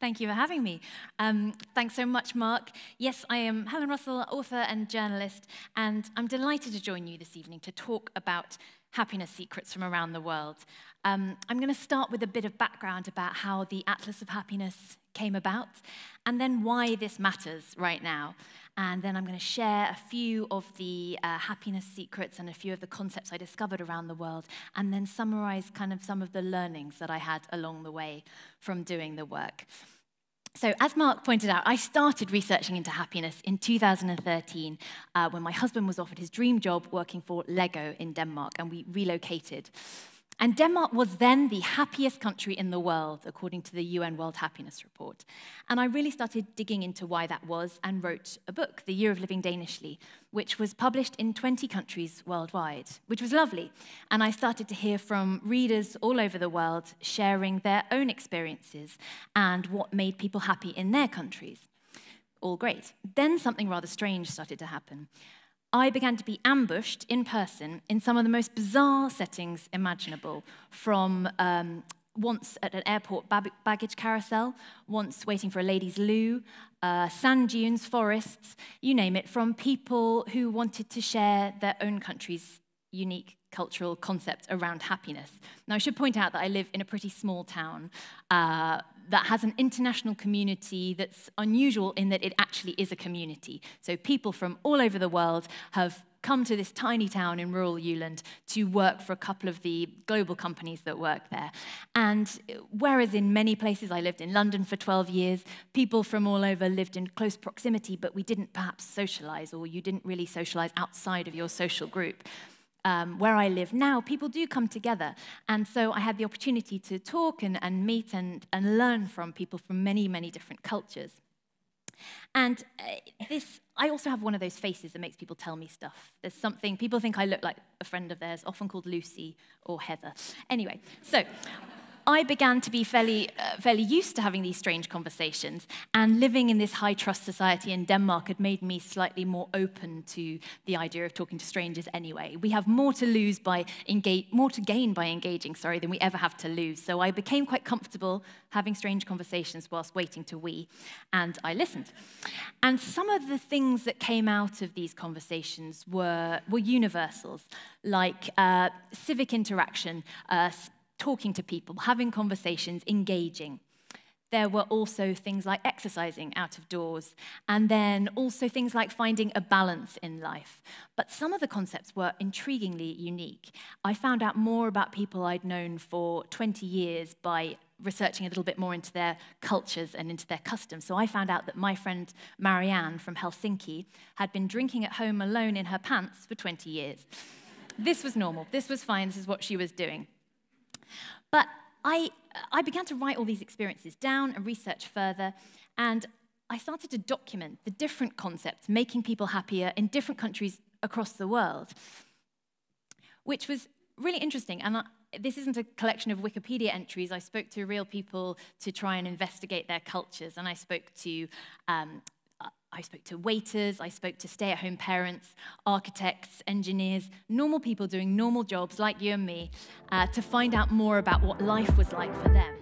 Thank you for having me. Thanks so much, Mark. Yes, I am Helen Russell, author and journalist, and I'm delighted to join you this evening to talk about happiness secrets from around the world. I'm going to start with a bit of background about how the Atlas of Happiness came about, and then why this matters right now. And then I'm going to share a few of the happiness secrets and a few of the concepts I discovered around the world, and then summarize kind of some of the learnings that I had along the way from doing the work. So, as Mark pointed out, I started researching into happiness in 2013 when my husband was offered his dream job working for Lego in Denmark, and we relocated. And Denmark was then the happiest country in the world, according to the UN World Happiness Report. And I really started digging into why that was and wrote a book, The Year of Living Danishly, which was published in 20 countries worldwide, which was lovely. And I started to hear from readers all over the world sharing their own experiences and what made people happy in their countries. All great. Then something rather strange started to happen. I began to be ambushed in person in some of the most bizarre settings imaginable, from once at an airport baggage carousel, once waiting for a ladies' loo, sand dunes, forests, you name it, from people who wanted to share their own country's unique cultural concept around happiness. Now, I should point out that I live in a pretty small town that has an international community that's unusual in that it actually is a community. So people from all over the world have come to this tiny town in rural Uland to work for a couple of the global companies that work there. And whereas in many places, I lived in London for 12 years, people from all over lived in close proximity, but we didn't perhaps socialize, or you didn't really socialize outside of your social group. Where I live now, people do come together. And so I had the opportunity to talk and meet and learn from people from many, many different cultures. And I also have one of those faces that makes people tell me stuff. There's something, people think I look like a friend of theirs, often called Lucy or Heather. Anyway, so I began to be fairly used to having these strange conversations, and living in this high-trust society in Denmark had made me slightly more open to the idea of talking to strangers anyway. We have more to gain by engaging, than we ever have to lose. So I became quite comfortable having strange conversations whilst waiting to wee, and I listened. And some of the things that came out of these conversations were universals, like civic interaction, talking to people, having conversations, engaging. There were also things like exercising out of doors, and then also things like finding a balance in life. But some of the concepts were intriguingly unique. I found out more about people I'd known for 20 years by researching a little bit more into their cultures and into their customs. So I found out that my friend Marianne from Helsinki had been drinking at home alone in her pants for 20 years. This was normal. This was fine. This is what she was doing. But I began to write all these experiences down and research further, and I started to document the different concepts making people happier in different countries across the world, which was really interesting. And this isn't a collection of Wikipedia entries. I spoke to real people to try and investigate their cultures, and I spoke to waiters, I spoke to stay-at-home parents, architects, engineers, normal people doing normal jobs like you and me, to find out more about what life was like for them.